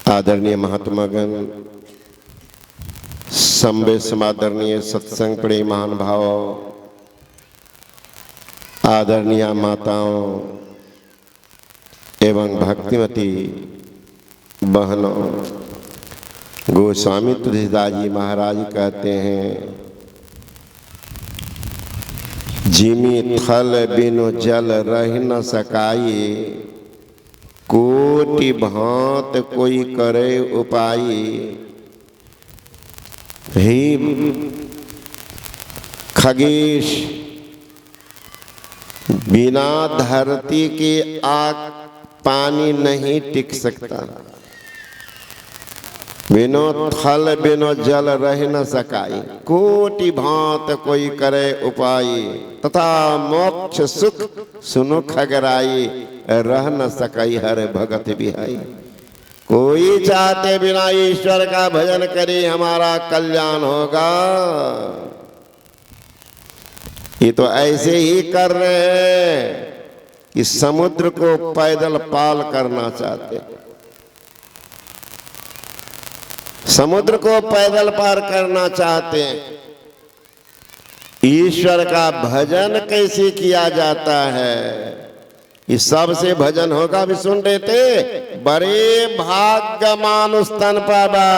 आदरणीय महात्मागण, संबे समादरणीय सत्संग पड़े महान भाव, आदरणीय माताओं एवं भक्तिमती बहनों, गोस्वामी तुलसीदास जी महाराज कहते हैं, जिमी थल बिनु जल रह न सकाई, कोटि भांत कोई करे उपाय। हे खगेश, बिना धरती के आग पानी नहीं टिक सकता। बिनो थल बिनो जल रह न सकाई, कोटि भांत कोई करे उपाय। तथा मोक्ष सुख सुनो खगराई, रह न सकाई हर भगत बिहाई। कोई चाहते बिना ईश्वर का भजन करे हमारा कल्याण होगा, ये तो ऐसे ही कर रहे हैं कि समुद्र को पैदल पाल करना चाहते, समुद्र को पैदल पार करना चाहते हैं। ईश्वर का भजन कैसे किया जाता है, ये सबसे भजन होगा भी सुन रहे थे। बड़े भाग्य मानुष तन पावा,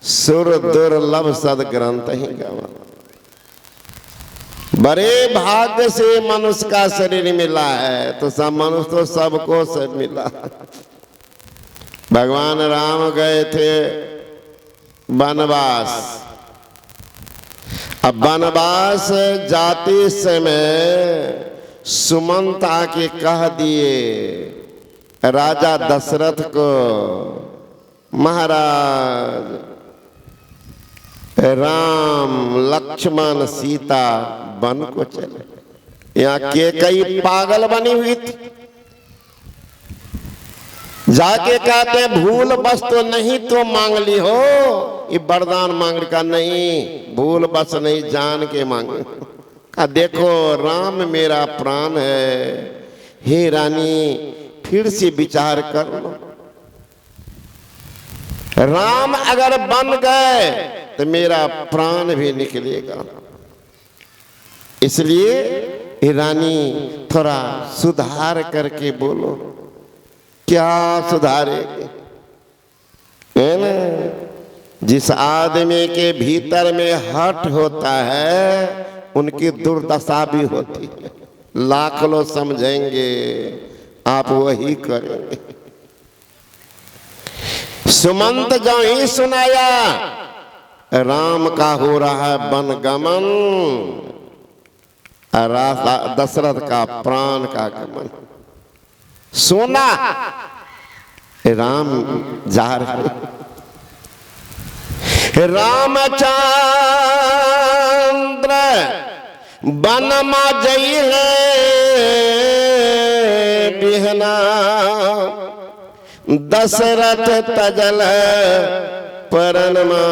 सुर दुर्लभ सद ग्रंथ ही गवा। बड़े भाग्य से मनुष्य का शरीर मिला है, तो सब मनुष्य तो सबको सब मिला। भगवान राम गए थे वनवास। अब वनवास जाते समय सुमंत आके कह दिए राजा दशरथ को, महाराज राम लक्ष्मण सीता वन को चले। यहाँ के कई पागल बनी हुई थी, जाके कहते भूल बस तो नहीं तो मांग ली हो, ये वरदान मांग का नहीं, भूल बस नहीं जान के मांगे। कहा देखो राम मेरा प्राण है, हे रानी फिर से विचार कर लो। राम अगर बन गए तो मेरा प्राण भी निकलेगा, इसलिए हे रानी थोड़ा सुधार करके बोलो। क्या सुधारेगे, है ना? जिस आदमी के भीतर में हट होता है उनकी दुर्दशा भी होती है। लाख लोग समझेंगे, आप वही करेंगे। सुमंत जो ही सुनाया राम का हो रहा है वन गमन, दशरथ का प्राण का गमन सोना, राम जा रहे। रामचंद्र वन में जई है बिहना, दशरथ तजल परनमा,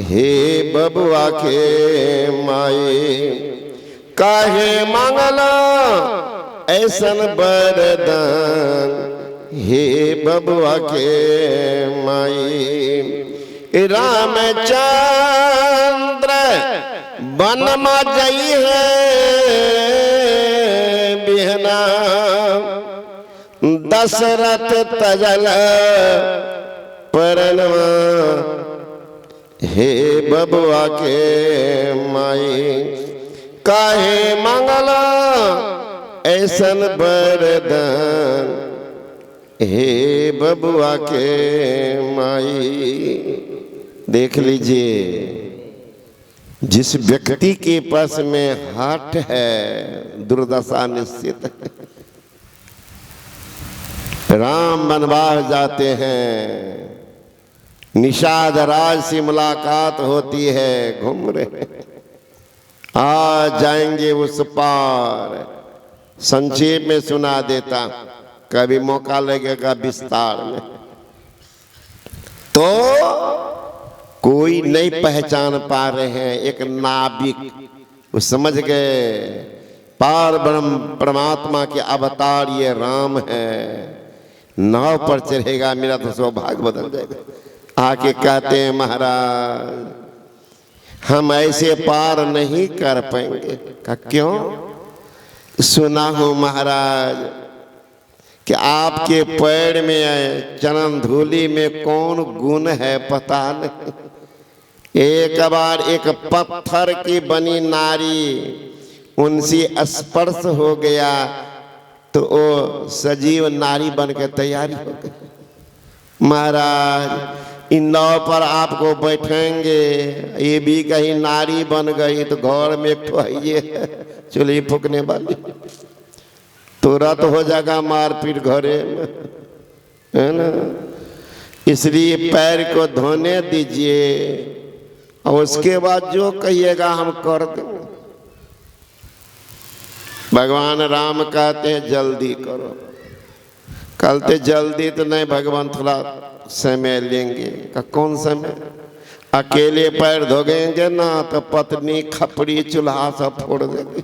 हे बबुआ के माई काहे मांगला ऐसन वरदान, हे बबुआ के माई। रामचंद्र वन में जई है बिहना, दशरथ तजल परनमा, हे बबुआ के माई काहे मंगला ऐसन वरदान, हे बबुआ के माई। देख लीजिए, जिस व्यक्ति के पास में हट है दुर्दशा निश्चित है। राम वनवास जाते हैं, निषाद राज से मुलाकात होती है, घूम रहे आ जाएंगे उस पार। संक्षेप में सुना देता, कभी मौका लगेगा विस्तार में। तो कोई नहीं पहचान पा रहे हैं, एक नाविक वो समझ गए पार ब्रह्म परमात्मा के अवतार ये राम है। नाव पर चढ़ेगा मेरा तो सौभाग्य बदल जाएगा। आके कहते हैं महाराज हम ऐसे पार नहीं कर पाएंगे। का क्यों? सुना हूं महाराज कि आपके पैर में चरण धूलि में कौन गुण है पता नहीं। एक बार एक पत्थर की बनी नारी उनसे स्पर्श हो गया तो वो सजीव नारी बन के तैयारी हो गई। महाराज इन नाव पर आपको बैठेंगे, ये भी कहीं नारी बन गई तो घर में एक ठो चूल्ही फूकने वाली, तुरंत हो जाएगा मारपीट घरे में, है ना। इसलिए पैर को धोने दीजिए और उसके बाद जो कहिएगा हम कर देंगे। भगवान राम कहते हैं जल्दी करो। कहते जल्दी तो नहीं भगवान, थोड़ा समय लेंगे। का कौन समय? अकेले पैर धोगेंगे ना तो पत्नी खपड़ी चूल्हा सब फोड़ देगी।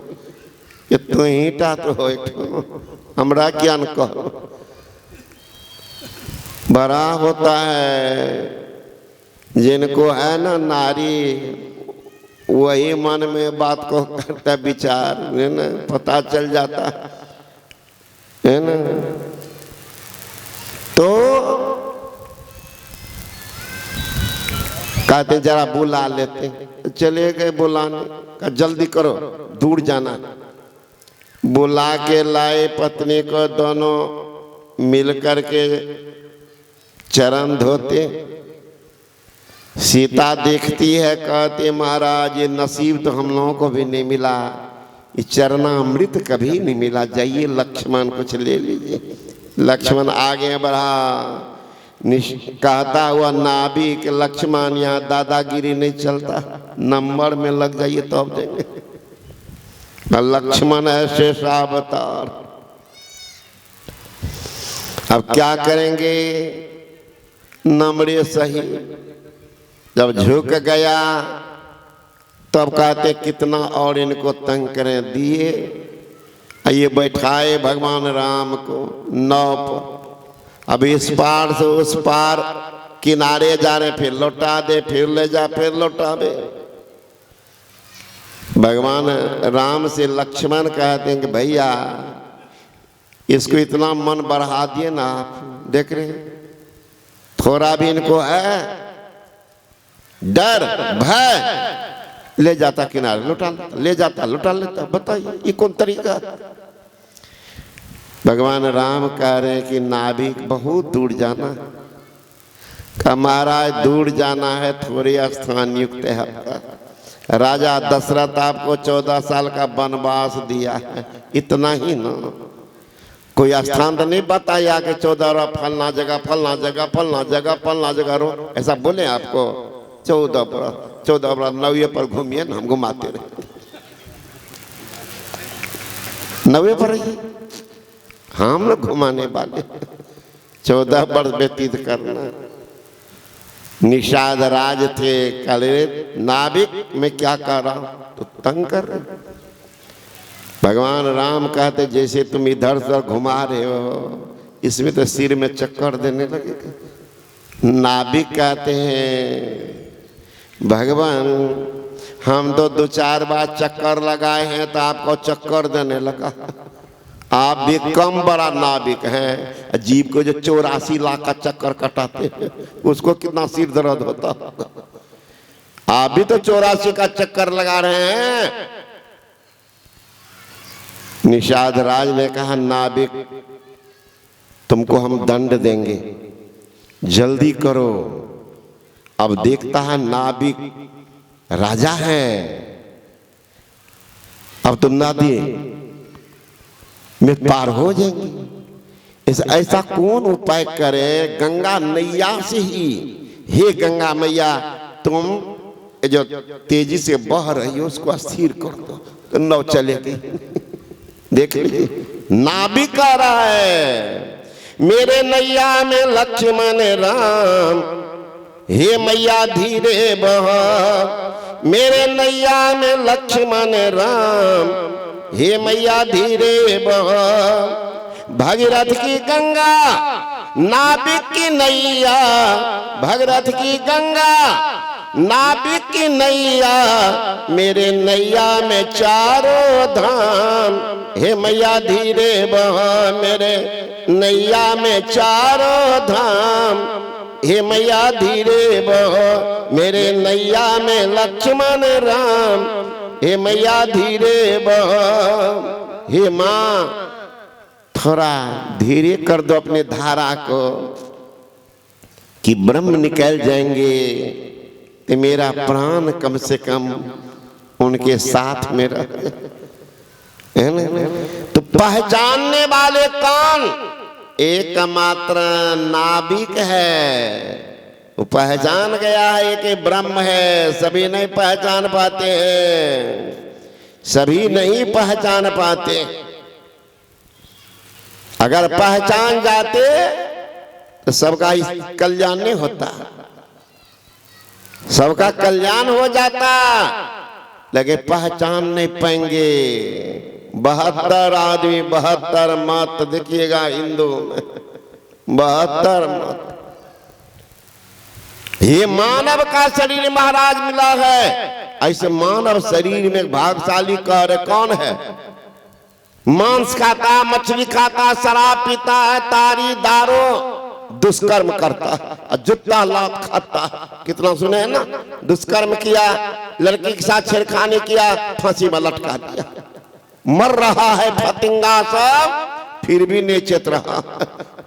ये तू ही टाट हो हमरा क्या न कहो। बड़ा होता है जिनको है ना नारी, वही मन में बात को करता विचार, है ना, पता चल जाता है ना। तो कहते जरा बुला लेते, चले गए बुलाने का, जल्दी करो दूर जाना। बुला के लाए पत्नी को, दोनों मिल करके चरण धोते। सीता देखती है, कहते महाराज ये नसीब तो हम लोगों को भी नहीं मिला, ये चरणामृत कभी नहीं मिला, जाइए लक्ष्मण कुछ ले लीजिए। लक्ष्मण आगे बढ़ा, कहता हुआ नाभिक लक्ष्मण यहाँ दादागिरी नहीं चलता, नंबर में लग जाइए तो अब देंगे। लक्ष्मण है शेषावतार। अब क्या करेंगे? नम्रे सही। जब झुक गया तब कहते कितना और इनको तंग करें, दिए। ये बैठाए भगवान राम को नाव पर। अब इस पार से उस पार किनारे जा रहे, फिर लौटा दे, फिर ले जा, फिर लौटा दे। भगवान राम से लक्ष्मण कहते हैं कि भैया इसको इतना मन बढ़ा दिए ना आप, देख रहे हैं थोड़ा भी इनको है डर भय, ले जाता किनारे लौटा लेता, ले जाता लौटा लेता। बताइए ये कौन तरीका? भगवान राम कह रहे हैं कि नाभिक बहुत दूर जाना का, महाराज दूर जाना है, थोड़ी स्थान नियुक्त है आपका। राजा दशरथ आपको 14 साल का वनवास दिया है, इतना ही ना, कोई स्थान तो नहीं बताया कि 14 फलना जगह फलना जगह फलना जगह फलना जगह रो, ऐसा बोले आपको? 14 बरस नवे पर घूमिए ना, हम घुमाते रहे। नवे पर रहिए, हम लोग घुमाने वाले। 14 वर्ष व्यतीत करना। निषाद राज थे, कले नाभिक में क्या कर रहा हूं, तो तंग कर रहे। भगवान राम कहते जैसे तुम इधर से घुमा रहे हो, इसमें तो सिर में चक्कर देने लगेगा। नाभिक कहते हैं भगवान हम तो 2-4 बार चक्कर लगाए हैं तो आपको चक्कर देने लगा। आप भी कम बड़ा नाभिक हैं, जीव को जो 84 लाख का चक्कर कटाते हैं उसको कितना सिर दर्द होता। आप भी तो 84 का चक्कर लगा रहे हैं। निषाद राज ने कहा नाभिक तुमको हम दंड देंगे, जल्दी करो। अब देखता है नाभिक राजा है, अब तुम नदी में पार हो जाएंगे। ऐसा कौन उपाय करे? गंगा नैया से ही, हे गंगा मैया तुम जो तेजी से बह रही हो उसको स्थिर कर दो, तो नौ चलेगी। देख लीजिए नाभिक आ रहा है, मेरे नैया में लक्ष्मण राम, हे मैया धीरे बहा। मेरे नैया में लक्ष्मण राम, हे मैया धीरे बहा। भगीरथ की गंगा नाविक की नैया भगरथ की गंगा, नाविक की नैया मेरे नैया में चारों धाम। हे मैया धीरे बहा मेरे नैया में चारों धाम। हे मैया धीरे बहो मेरे नैया में लक्ष्मण राम। हे मैया धीरे बहो। हे माँ थोड़ा धीरे कर दो अपने धारा को कि ब्रह्म निकल जाएंगे तो मेरा प्राण कम से कम उनके साथ में रहे, है ना। तो पहचानने वाले कौन? एकमात्र नाविक है, वो पहचान गया है कि ब्रह्म है। सभी नहीं पहचान पाते हैं, सभी नहीं पहचान पाते। अगर पहचान जाते तो सबका कल्याण नहीं होता, सबका कल्याण हो जाता, लेकिन पहचान नहीं पाएंगे। 72 आदमी 72 मत देखिएगा हिंदू में, 72 मत। ये मानव का शरीर महाराज मिला है। ऐसे मानव शरीर में भागशाली कौन है? मांस खाता, मछली खाता, शराब पीता है, तारी दारू दुष्कर्म करता और जुत्ता लात खाता। कितना सुने हैं ना, दुष्कर्म किया, लड़की के साथ छेड़खानी किया, फांसी में लटका दिया। मर रहा है फतिंगा सब, फिर भी नहीं चेत रहा।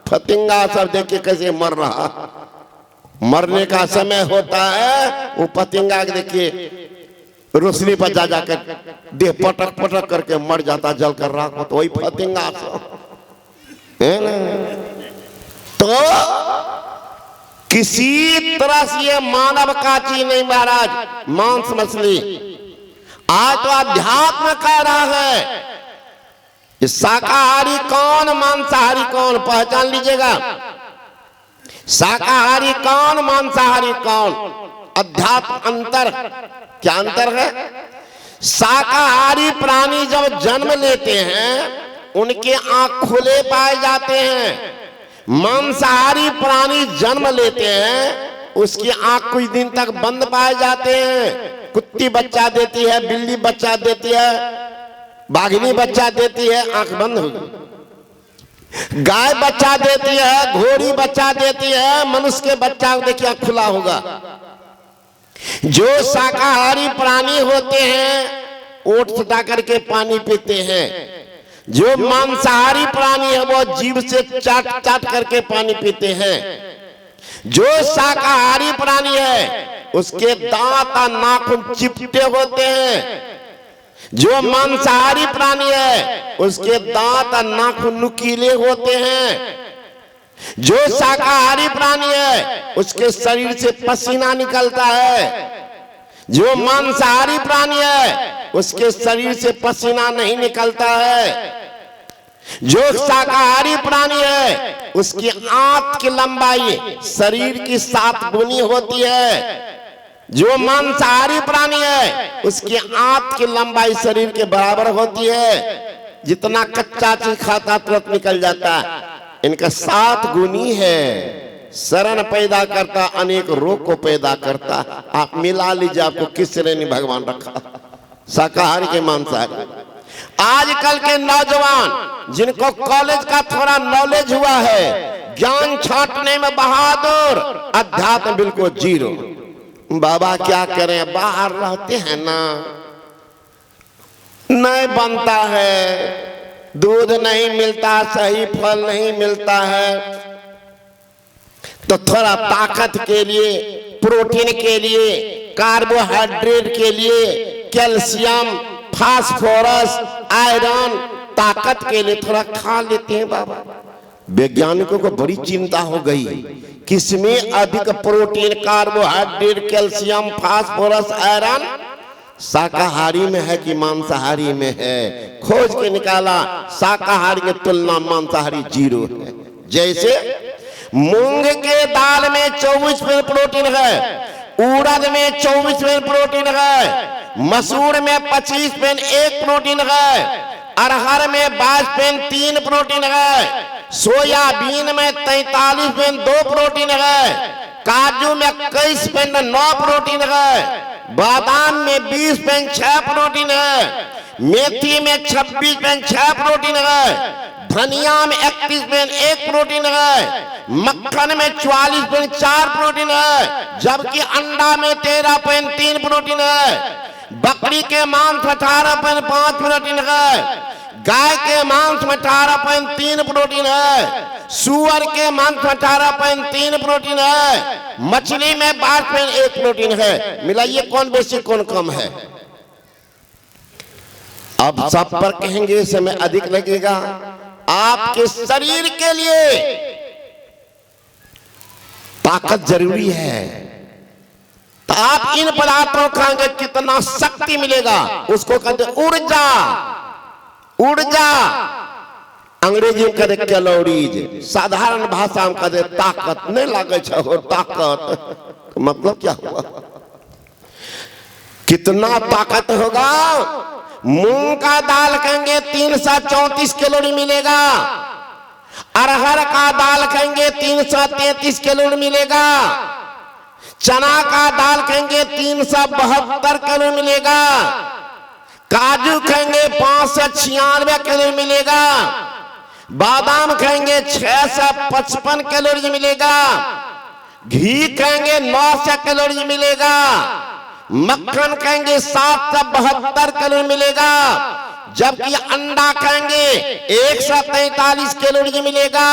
फतिंगा सब देखिए कैसे मर रहा। मरने का समय होता है, वो पतिंगा देखिए रोशनी पर जा जाकर देह पटक पटक करके मर जाता, जल कर राख हो। तो वही फतिंगा सब है ना। तो किसी तरह से ये मानव का चीज नहीं महाराज, मांस मछली। आज तो अध्यात्म कह रहा है शाकाहारी कौन, मांसाहारी कौन, पहचान लीजिएगा। शाकाहारी कौन, मांसाहारी कौन, अध्यात्म अंतर। क्या अंतर है? शाकाहारी प्राणी जब जन्म लेते हैं उनके आंख खुले पाए जाते हैं। मांसाहारी प्राणी जन्म लेते हैं उसकी आंख कुछ दिन तक बंद पाए जाते हैं। कुत्ती बच्चा देती है, बिल्ली बच्चा देती है, बाघिनी बच्चा देती है, आंख बंद हो गई। गाय बच्चा देती है, घोड़ी बच्चा देती है, मनुष्य के बच्चा देखिए खुला होगा। जो शाकाहारी प्राणी होते हैं ओट सटा करके पानी पीते हैं। जो मांसाहारी प्राणी है वो जीभ से चाट चाट करके पानी पीते हैं। जो शाकाहारी प्राणी है उसके दांत और नाखून चिपटे होते हैं। जो मांसाहारी प्राणी है उसके दांत और नाखून नुकीले होते हैं। जो शाकाहारी प्राणी है उसके शरीर से पसीना निकलता है। जो मांसाहारी प्राणी है उसके शरीर से पसीना नहीं निकलता है। जो शाकाहारी प्राणी है उसकी आंत की लंबाई शरीर की 7 गुनी होती है। जो मांसाहारी प्राणी है उसकी आंत की लंबाई शरीर के बराबर होती है। जितना कच्चा चीज खाता तुरंत निकल जाता है। इनका 7 गुनी है। शरण पैदा करता, अनेक रोग को पैदा करता। आप मिला लीजिए आपको किस श्रेणी भगवान रखा, शाकाहारी के मांसाहारी। आजकल के नौजवान जिनको कॉलेज का थोड़ा नॉलेज हुआ है, ज्ञान छांटने में बहादुर, अध्यात्म बिल्कुल जीरो। बाबा क्या करें, बाहर रहते हैं ना, नहीं बनता है, दूध नहीं मिलता, सही फल नहीं मिलता है, तो थोड़ा ताकत के लिए, प्रोटीन के लिए, कार्बोहाइड्रेट के लिए, कैल्शियम, फास्फोरस, आयरन, ताकत के लिए थोड़ा खा लेते हैं बाबा। वैज्ञानिकों को बड़ी चिंता हो गई, किसमें अधिक protein, carbohydrate, calcium, phosphorus, iron शाकाहारी में है कि मांसाहारी में है। खोज के निकाला शाकाहारी की तुलना मांसाहारी जीरो है। जैसे मूंग के दाल में 24% प्रोटीन है, उड़द में 24% प्रोटीन है, मसूर में 25% 1 प्रोटीन है, अरहर में 22% 3 प्रोटीन है, सोयाबीन में 43.2 प्रोटीन है, काजू में 21.9 प्रोटीन है, बादाम में 20.6 प्रोटीन है, मेथी में 26.6 प्रोटीन है, धनिया में 31.1 प्रोटीन है, मक्खन में 44.4 प्रोटीन है, जबकि अंडा में 13.3 प्रोटीन है, बकरी के मांस में 18.5 प्रोटीन है, गाय के मांस में 18.3 प्रोटीन है, सुअर के मांस में 18.3 प्रोटीन है, मछली में 12.1 प्रोटीन है। मिलाइए कौन बेसी कौन कम है। अब सब पर कहेंगे समय अधिक लगेगा। आपके शरीर के लिए ताकत जरूरी है, तो आप इन पदार्थों खाएंगे कितना शक्ति मिलेगा, उसको कहते ऊर्जा। ऊर्जा अंग्रेजी में कहते कैलोरीज, साधारण भाषा में कहते ताकत। नहीं लगे हो ताकत, तो मतलब क्या हुआ, कितना ताकत होगा। मूंग का दाल खाएंगे 334 कैलोरी मिलेगा, अरहर का दाल खाएंगे 333 कैलोरी मिलेगा, चना का दाल खाएंगे 372 कैलोरी मिलेगा, काजू खाएंगे 596 कैलोरी मिलेगा, बादाम खाएंगे 655 कैलोरी मिलेगा, घी खाएंगे 900 कैलोरी मिलेगा, मक्खन खाएंगे 772 कैलोरी मिलेगा, जबकि अंडा खाएंगे 143 कैलोरी मिलेगा,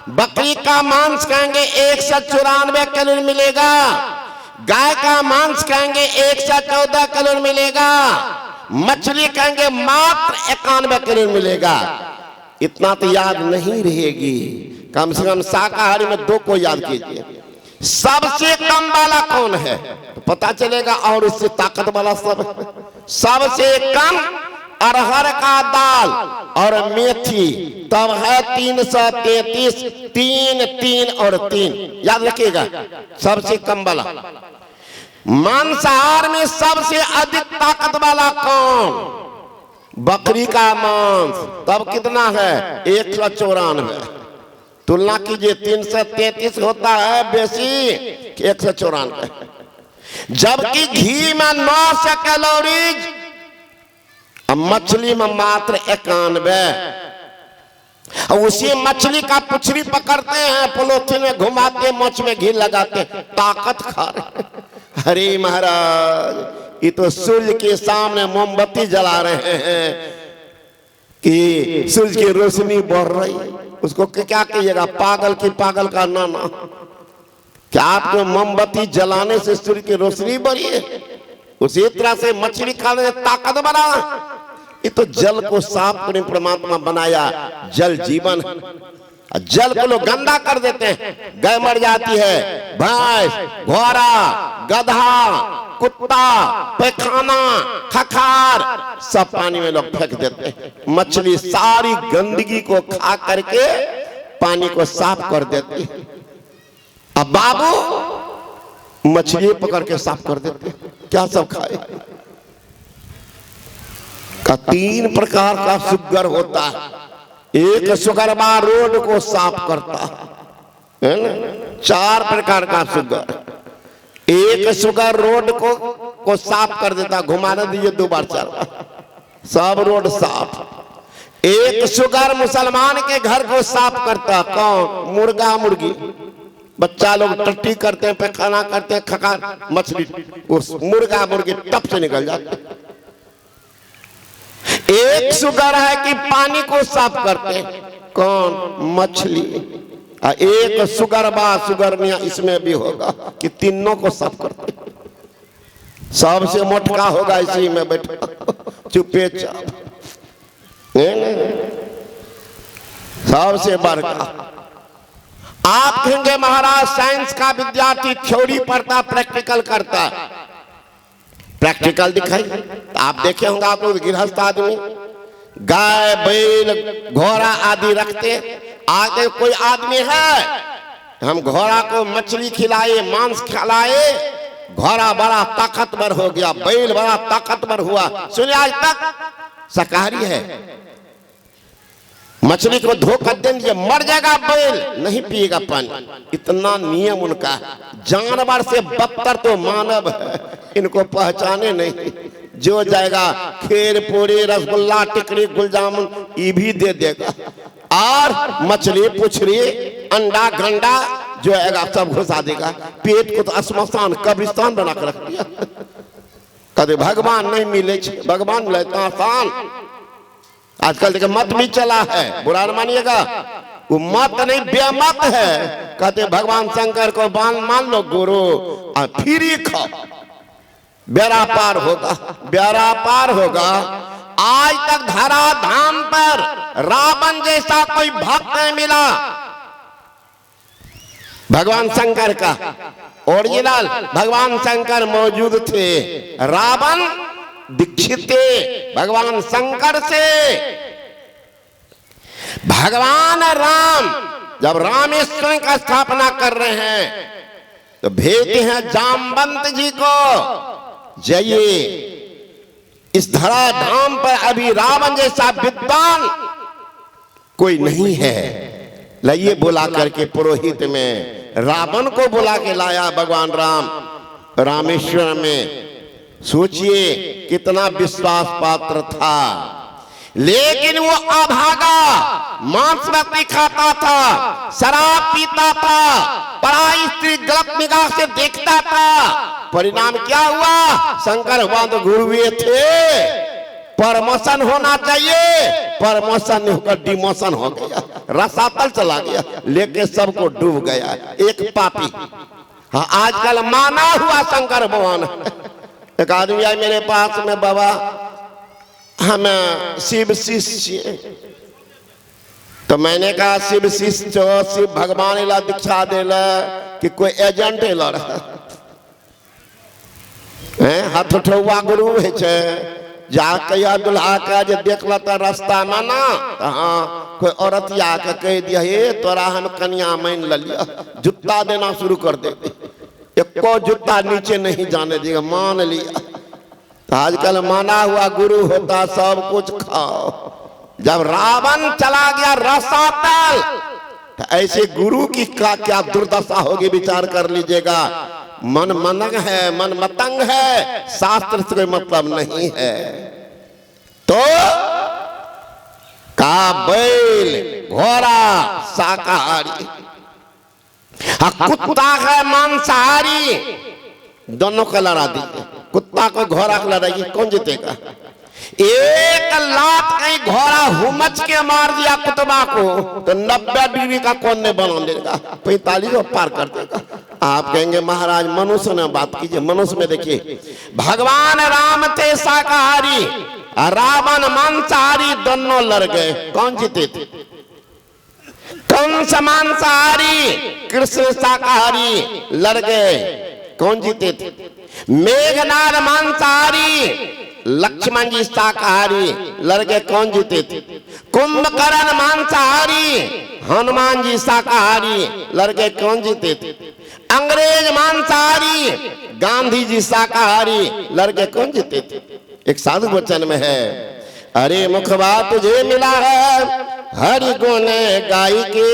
बकरी का मांस खाएंगे 194 कैलोरी मिलेगा, गाय का मांस खाएंगे 114 कैलोरी मिलेगा, मछली खाएंगे मात्र 91 कैलोरी मिलेगा। इतना तो याद नहीं रहेगी, कम से कम शाकाहारी में 2 को याद कीजिए। सबसे कम वाला कौन है तो पता चलेगा, और उससे ताकत वाला सबसे कम अरहर का दाल और मेथी, तब है 333, 3, 3 और 3, याद रखिएगा सबसे कम वाला। मांसाहार में सबसे अधिक ताकत वाला कौन, बकरी का मांस, तब कितना है 194। तुलना कीजिए, 333 होता है बेसी 194, जबकि घी में 900 कैलोरीज, अब मछली में मात्र 91। उसी मछली का पुछड़ी पकड़ते हैं, पोलोथीन में घुमाते, मोच में घी लगाते, ताकत खा रहे। अरे महाराज, ये तो सूर्य के सामने मोमबत्ती जला रहे हैं कि सूर्य की रोशनी बढ़ रही, उसको क्या कहिएगा, पागल की पागल का नाना। क्या आपको मोमबत्ती जलाने से सूर्य की रोशनी बढ़ी है? उसी तरह से मछली खाने से ताकत बढ़ा। ये तो जल को साफ करने परमात्मा बनाया, जल जीवन है। जल को लोग गंदा कर देते हैं, गाय मर जाती है, भैंस, घोड़ा, गधा, कुत्ता, पैखाना, खखार सब पानी में लोग फेंक देते हैं। मछली सारी गंदगी को खा करके पानी को साफ कर देती है। अब बाबू मछली पकड़ के साफ कर देते हैं, क्या सब खाए का 3 प्रकार का शुगर होता है। एक शुगर बार रोड को साफ करता है ना, 4 प्रकार का शुगर। एक शुगर रोड को साफ कर देता, घुमाने दीजिए 2 बार 4 बार, सब रोड साफ। एक शुगर मुसलमान के घर को साफ करता, कौन, मुर्गा मुर्गी। बच्चा लोग टट्टी करते हैं, पैखाना करते हैं, खकार, मछली उस मुर्गा मुर्गी टप से निकल जाते। एक शुगर है कि पानी को साफ करते हैं, कौन, मछली। एक शुगर शुगर मियां इसमें भी होगा कि तीनों को साफ करते हैं। सबसे मोटका होगा इसी में बैठा, चुपे चाप, सबसे बड़का। आप कहेंगे महाराज साइंस का विद्यार्थी थ्योरी पढ़ता, प्रैक्टिकल करता। प्रैक्टिकल दिखाई, आप देखे होंगे आप लोग गृहस्थ आदमी गाय बैल घोड़ा आदि रखते। आगे कोई आदमी है, हम घोड़ा को मछली खिलाए, मांस खिलाए, घोड़ा बड़ा ताकतवर हो गया, बैल बड़ा ताकतवर हुआ। सुनिए, आज तक शाकाहारी है, मछली को धोखा दे दिया, मर जाएगा बैल, नहीं पिएगा पानी। इतना नियम उनका है। जानवर से बदतर तो मानव है, इनको पहचाने नहीं। जो जाएगा खीर पूरी रसगुल्ला टिकड़ी गुलजामुन ये भी दे देगा, और मछली पुछरी अंडा गंडा जो आएगा सब घुसा देगा। पेट को तो श्मशान कब्रिस्तान बना कर रख दिया। कभी भगवान नहीं मिले, भगवान मिले तो आसान। आजकल देखिए मत भी चला है, बुरा न मानिएगा, वो मत नहीं बेमत है। कहते भगवान शंकर को मान लो गुरु और फिर ही खाओ, बेड़ा पार होगा, बेड़ा पार होगा। आज तक धरा धाम पर रावण जैसा कोई भक्त नहीं मिला। भगवान शंकर का ओरिजिनल भगवान शंकर मौजूद थे, रावण दीक्षित थे भगवान शंकर से। भगवान राम जब रामेश्वर का स्थापना कर रहे हैं तो भेजते हैं जामवंत जी को, जाइए इस धरा धाम पर अभी रावण जैसा विद्वान कोई नहीं है, लाइए बुला करके। पुरोहित में रावण को बुला के लाया भगवान राम रामेश्वर में। सोचिए कितना विश्वास पात्र था, लेकिन वो अभागा, मांस मछली खाता था, शराब पीता था, पराई स्त्री गलत निगाह से देखता था। परिणाम क्या हुआ? शंकर भगवान तो गुरुए थे, प्रमोशन होना चाहिए, प्रमोशन नहीं होकर डिमोशन हो गया, रसातल चला गया, लेके सबको डूब गया एक पापी। हाँ, आजकल माना हुआ शंकर भगवान। एक आदमी आया मेरे पास में, बाबा हमें शिव शिष्य। तो मैंने कहा शिव शिष्य शिव भगवान ला दीक्षा देला कि कोई एजेंट ला हाथ उठौआ गुरु है छे, जाके या दुल्हा का जे देखला त रास्ता में ना, हाँ कोई औरत आके कह दिया हे तोरा हम कन्या मान लिया, जूता देना शुरू कर दे, एको जूता नीचे नहीं जाने देगा, मान लिया। तो आजकल माना हुआ गुरु होता सब कुछ खाओ। जब रावण चला गया रसातल, तो ऐसे गुरु की क्या दुर्दशा होगी विचार कर लीजिएगा। मन मनंग है, मन मतंग है, शास्त्र से कोई मतलब नहीं है। तो का बैल घोड़ा शाकाहारी, कुत्ता है मांसाहारी, दोनों का लड़ा दीजिए। कुत्ता को घोड़ा को लड़ाइए, कौन जीतेगा? एक लात कहीं घोड़ा हुमच के मार दिया कुत्ता को तो 90 डिग्री का कोण ने बना देगा, 45 पार कर देगा। आप कहेंगे महाराज मनुष्य ने बात कीजिए। मनुष्य में देखिए, भगवान राम थे शाकाहारी, रावण मांसाहारी, दोनों लड़ गए, कौन जीते थे? कंस मांसाहारी, कृष्ण शाकाहारी, लड़ गए, कौन जीते थे? मेघनाद मांसाहारी, लक्ष्मण जी शाकाहारी, लड़ गए, कौन जीते थे? कुंभकर्ण मांसाहारी, हनुमान जी शाकाहारी, लड़ गए, कौन जीते थे? अंग्रेज मांसाहारी, गांधी जी शाकाहारी, लड़ गए, कौन जीते थे? एक साधु वचन में है, अरे मुखबा तुझे मिला है हरि गुण गाई के।